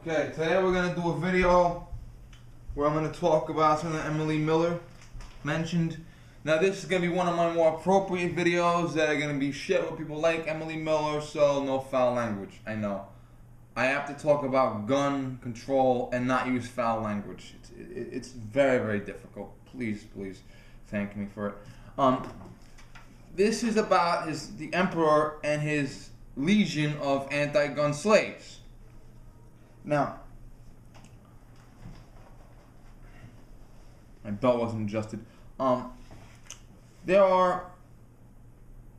Okay, today we're going to do a video where I'm going to talk about something that Emily Miller mentioned. Now this is going to be one of my more appropriate videos that are going to be shit with people like Emily Miller, so no foul language. I know. I have to talk about gun control and not use foul language. It's very, very difficult. Please thank me for it. This is about the emperor and his legion of anti-gun slaves. Now, my belt wasn't adjusted. There are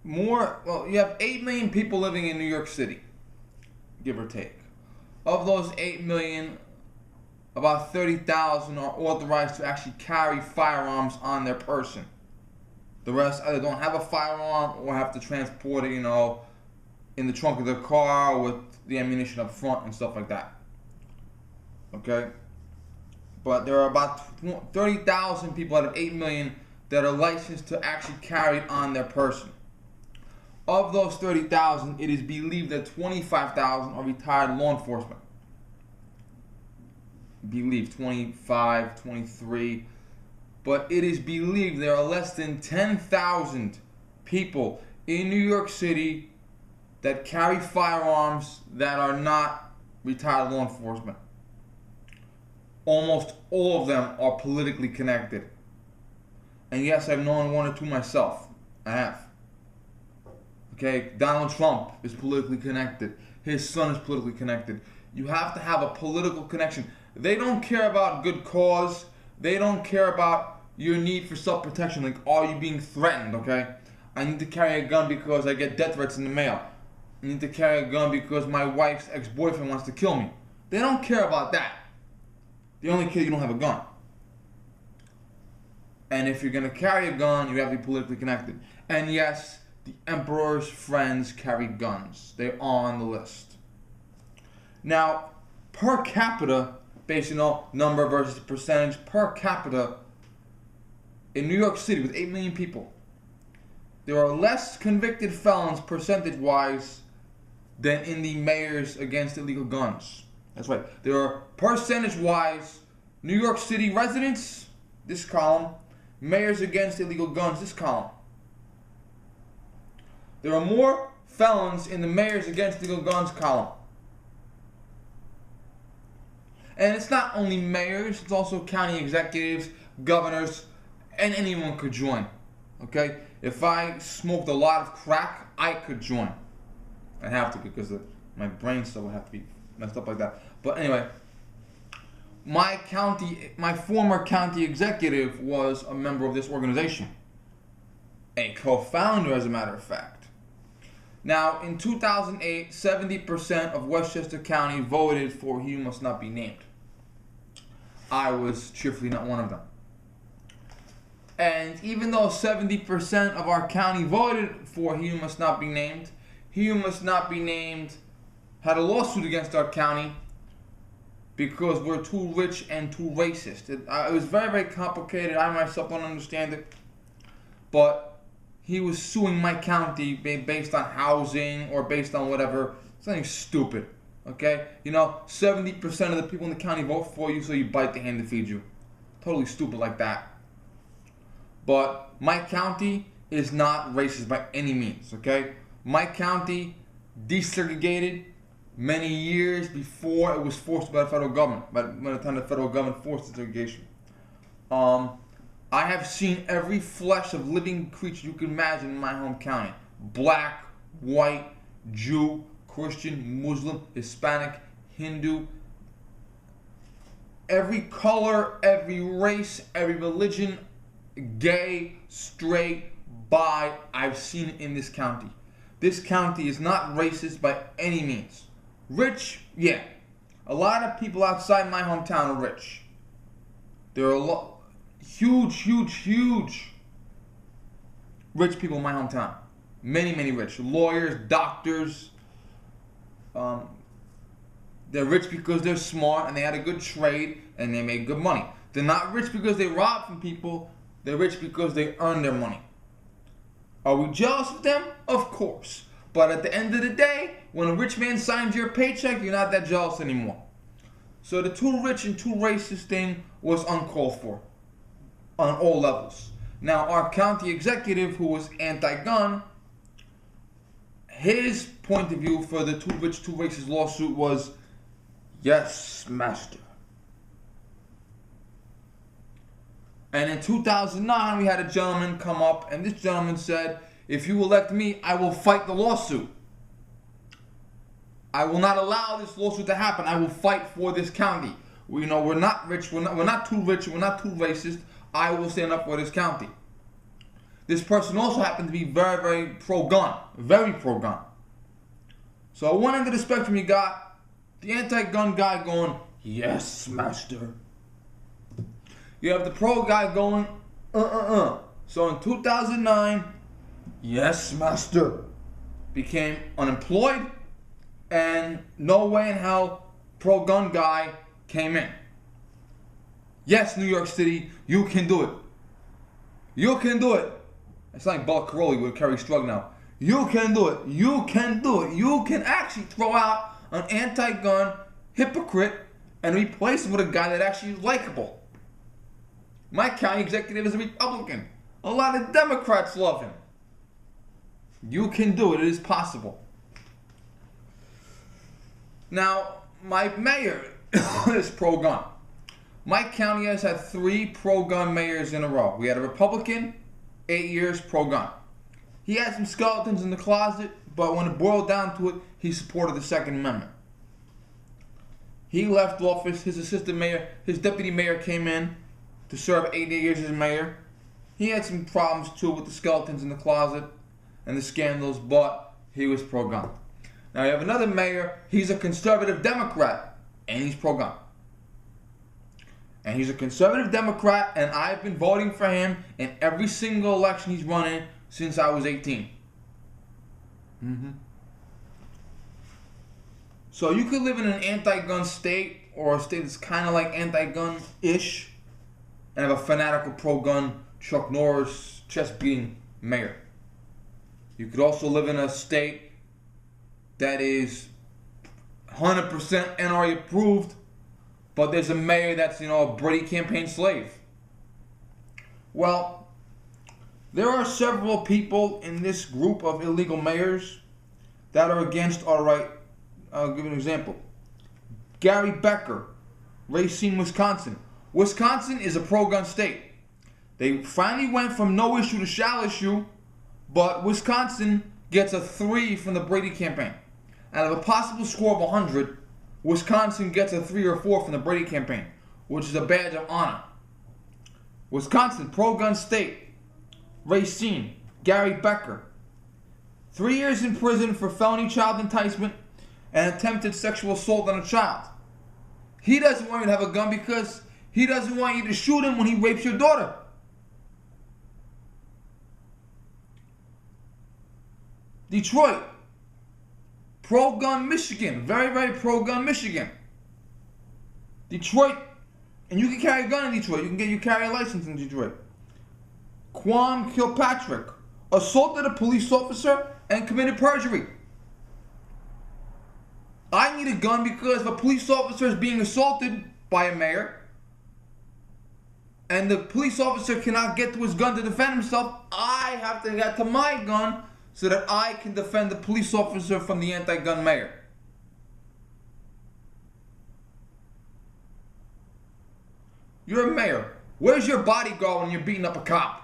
you have 8 million people living in New York City, give or take. Of those 8 million, about 30,000 are authorized to actually carry firearms on their person. The rest either don't have a firearm or have to transport it, in the trunk of their car with the ammunition up front and stuff like that. Okay? But there are about 30,000 people out of 8 million that are licensed to actually carry it on their person. Of those 30,000, it is believed that 25,000 are retired law enforcement. Believed 25, 23. But it is believed there are less than 10,000 people in New York City that carry firearms that are not retired law enforcement. Almost all of them are politically connected. And yes, I've known one or two myself. I have. Okay, Donald Trump is politically connected. His son is politically connected. You have to have a political connection. They don't care about good cause. They don't care about your need for self-protection. Like, are you being threatened, okay? I need to carry a gun because I get death threats in the mail. I need to carry a gun because my wife's ex-boyfriend wants to kill me. They don't care about that. They only care you don't have a gun. And if you're going to carry a gun, you have to be politically connected. And yes, the emperor's friends carry guns. They're on the list. Now, per capita, based on number versus percentage, per capita, in New York City with 8 million people, there are less convicted felons percentage-wise than in the mayors against illegal guns. That's right. There are percentage-wise New York City residents, this column, mayors against illegal guns, this column. There are more felons in the mayors against illegal guns column. And it's not only mayors, it's also county executives, governors, and anyone could join. Okay? If I smoked a lot of crack, I could join. I have to because my brain cell would have to be messed up like that. But anyway, my former county executive was a member of this organization. A co-founder, as a matter of fact. Now, in 2008, 70% of Westchester County voted for He Must Not Be Named. I was cheerfully not one of them. And even though 70% of our county voted for He Must Not Be Named, He Must Not Be Named had a lawsuit against our county because we're too rich and too racist. It was very, very complicated. I myself don't understand it. But he was suing my county based on housing or based on whatever. Something stupid. Okay? 70% of the people in the county vote for you, so you bite the hand that feeds you. Totally stupid like that. But my county is not racist by any means. Okay? My county desegregated many years before it was forced by the federal government, by the time the federal government forced segregation. I have seen every flesh of living creature you can imagine in my home county. Black, white, Jew, Christian, Muslim, Hispanic, Hindu. Every color, every race, every religion, gay, straight, bi, I've seen it in this county. This county is not racist by any means. Rich, yeah. A lot of people outside my hometown are rich. There are huge rich people in my hometown. Many rich. Lawyers, doctors. They're rich because they're smart and they had a good trade and they made good money. They're not rich because they rob from people. They're rich because they earn their money. Are we jealous of them? Of course. But at the end of the day, when a rich man signs your paycheck, you're not that jealous anymore. So the too rich and too racist thing was uncalled for on all levels. Now, our county executive, who was anti-gun, his point of view for the too rich, too racist lawsuit was, yes, master. And in 2009, we had a gentleman come up, and this gentleman said, if you elect me, I will fight the lawsuit. I will not allow this lawsuit to happen. I will fight for this county. We're not rich. We're not too rich. We're not too racist. I will stand up for this county. This person also happened to be very, very pro-gun. Very pro-gun. So at one end of the spectrum, you got the anti-gun guy going, yes, master. You have the pro guy going, So in 2009, yes, master, became unemployed, and no way in hell pro-gun guy came in. Yes, New York City, you can do it. You can do it. It's like Bella Caroli with Kerry Strug now. You can do it. You can do it. You can actually throw out an anti-gun hypocrite and replace him with a guy that actually is likable. My county executive is a Republican. A lot of Democrats love him. You can do it. It is possible. Now, my mayor is pro-gun. My county has had 3 pro-gun mayors in a row. We had a Republican, 8 years pro-gun. He had some skeletons in the closet, but when it boiled down to it, he supported the Second Amendment. He left office. His assistant mayor, his deputy mayor came in to serve 8 years as mayor. He had some problems too with the skeletons in the closet and the scandals, but he was pro-gun. Now you have another mayor, he's a conservative Democrat, and he's pro-gun. And he's a conservative Democrat, and I've been voting for him in every single election he's running since I was 18. So you could live in an anti-gun state, or a state that's kind of like anti-gun-ish, and have a fanatical pro-gun Chuck Norris chest-beating mayor. You could also live in a state that is 100% NRA approved, but there's a mayor that's, a Brady campaign slave. Well, there are several people in this group of illegal mayors that are against our right. I'll give you an example. Gary Becker, Racine, Wisconsin. Wisconsin is a pro-gun state. They finally went from no issue to shall issue, but Wisconsin gets a 3 from the Brady campaign. Out of a possible score of 100, Wisconsin gets a 3 or 4 from the Brady campaign, which is a badge of honor. Wisconsin, pro-gun state. Racine, Gary Becker. 3 years in prison for felony child enticement and attempted sexual assault on a child. He doesn't want you to have a gun because he doesn't want you to shoot him when he rapes your daughter. Detroit, pro-gun Michigan. Very, very pro-gun Michigan. Detroit, and you can carry a gun in Detroit. You can get your carry a license in Detroit. Quam Kilpatrick assaulted a police officer and committed perjury. I need a gun because if a police officer is being assaulted by a mayor and the police officer cannot get to his gun to defend himself, I have to get to my gun so that I can defend the police officer from the anti-gun mayor. You're a mayor. Where's your bodyguard when you're beating up a cop?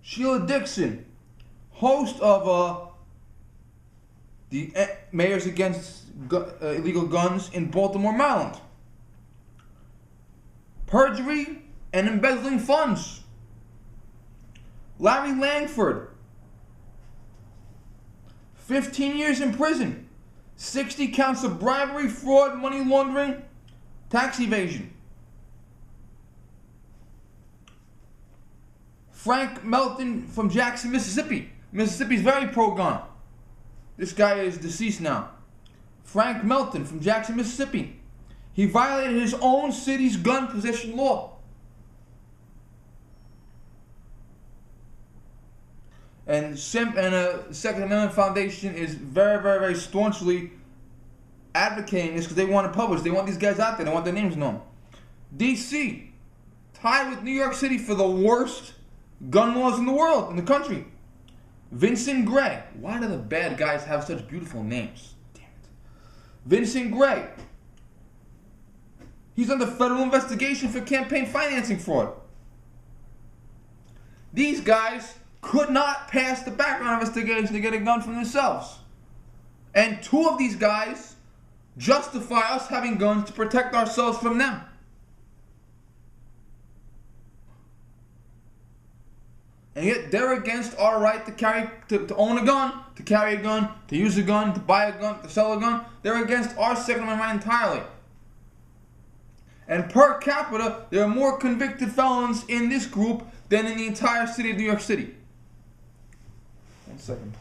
Sheila Dixon, host of the Mayors Against Illegal Guns in Baltimore, Maryland. Perjury and embezzling funds. Larry Langford, 15 years in prison, 60 counts of bribery, fraud, money laundering, tax evasion. Frank Melton from Jackson, Mississippi. Mississippi's very pro-gun. This guy is deceased now. Frank Melton from Jackson, Mississippi. He violated his own city's gun possession law. And the Second Amendment Foundation is very, very, very staunchly advocating this because they want to publish. They want these guys out there. They want their names known. D.C. tied with New York City for the worst gun laws in the world, in the country. Vincent Gray. Why do the bad guys have such beautiful names? Damn it. Vincent Gray. He's under federal investigation for campaign financing fraud. These guys could not pass the background investigation to get a gun for themselves. And two of these guys justify us having guns to protect ourselves from them. And yet they're against our right to carry, to own a gun, to carry a gun, to use a gun, to buy a gun, to sell a gun. They're against our Second Amendment entirely. And per capita, there are more convicted felons in this group than in the entire city of New York City. 1 second,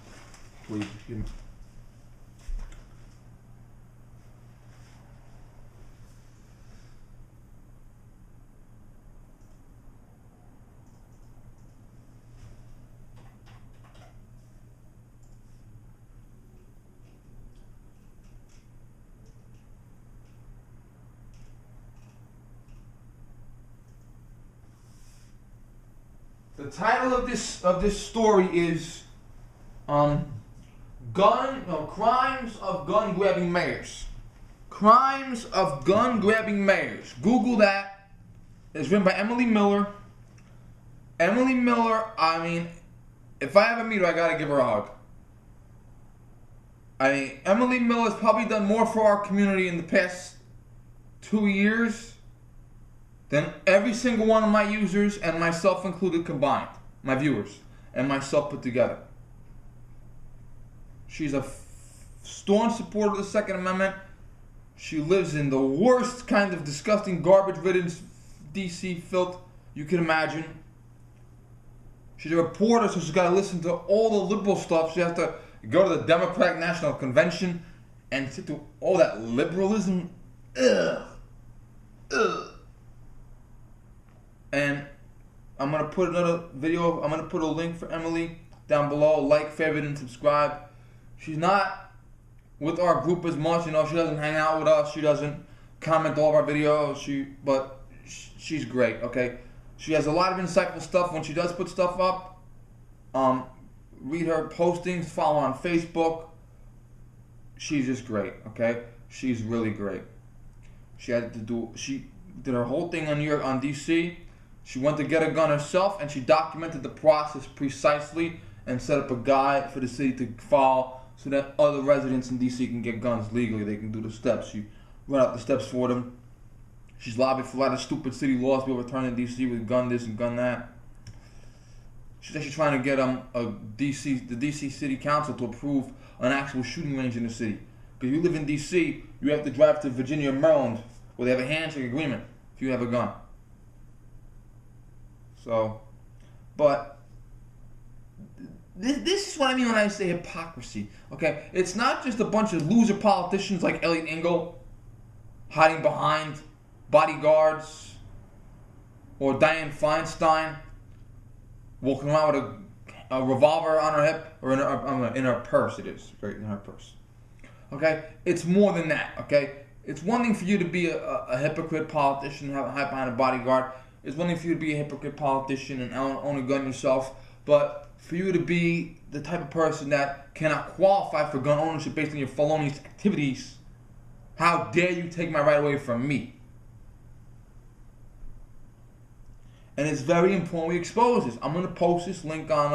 please. The title of this story is Crimes of Gun Grabbing Mayors. Crimes of Gun Grabbing Mayors. Google that. It's written by Emily Miller. Emily Miller, I mean, if I ever meet her, I gotta give her a hug. I mean, Emily Miller has probably done more for our community in the past 2 years than every single one of my users, and myself included combined, my viewers, and myself put together. She's a staunch supporter of the Second Amendment. She lives in the worst kind of disgusting, garbage-ridden DC filth you can imagine. She's a reporter, so she's got to listen to all the liberal stuff. She has to go to the Democratic National Convention and sit through all that liberalism. Ugh. Ugh. And I'm going to put another video, I'm going to put a link for Emily down below. Like, favorite, and subscribe. She's not with our group as much, you know, she doesn't hang out with us, she doesn't comment all of our videos, but she's great, okay? She has a lot of insightful stuff when she does put stuff up. Read her postings, follow her on Facebook. She's just great, okay? She's really great. She did her whole thing on New York, on DC. She went to get a gun herself, and she documented the process precisely and set up a guide for the city to follow so that other residents in DC can get guns legally. They can do the steps. She went out the steps for them. She's lobbied for a lot of stupid city laws to be overturned in DC with gun this and gun that. She's actually trying to get the DC City Council to approve an actual shooting range in the city. Because you live in DC, you have to drive to Virginia or Maryland where they have a handshake agreement if you have a gun. So, but this is what I mean when I say hypocrisy. Okay, it's not just a bunch of loser politicians like Elliot Engel hiding behind bodyguards or Dianne Feinstein walking around with a revolver on her hip or in her purse. It is right in her purse. Okay, it's more than that. Okay, it's one thing for you to be a hypocrite politician and hide behind a bodyguard. It's one thing for you to be a hypocrite politician and own a gun yourself, but for you to be the type of person that cannot qualify for gun ownership based on your felonious activities, how dare you take my right away from me? And it's very important we expose this. I'm going to post this link on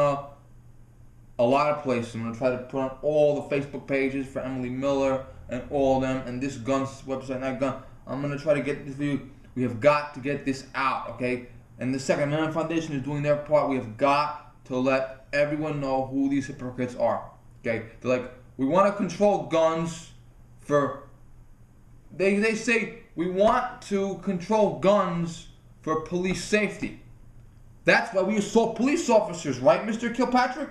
a lot of places. I'm going to try to put on all the Facebook pages for Emily Miller and all of them, and this gun's website and that gun. I'm going to try to get this video. We have got to get this out, okay? And the Second Amendment Foundation is doing their part. We have got to let everyone know who these hypocrites are, okay? They're like, we want to control guns for... They say we want to control guns for police safety. That's why we assault police officers, right, Mr. Kilpatrick?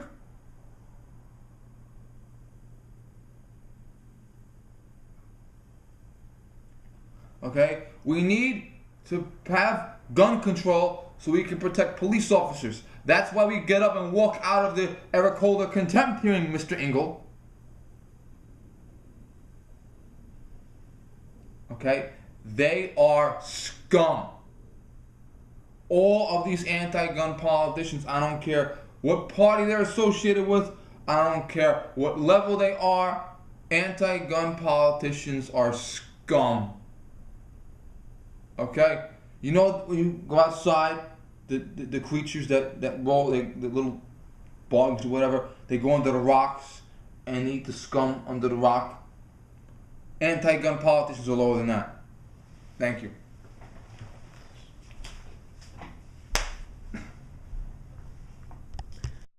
Okay? We need to have gun control so we can protect police officers. That's why we get up and walk out of the Eric Holder contempt hearing, Mr. Engel. Okay? They are scum. All of these anti-gun politicians, I don't care what party they're associated with, I don't care what level they are, anti-gun politicians are scum. Okay? You know when you go outside, the creatures that roll, the little bugs or whatever, they go under the rocks and eat the scum under the rock. Anti-gun politicians are lower than that. Thank you.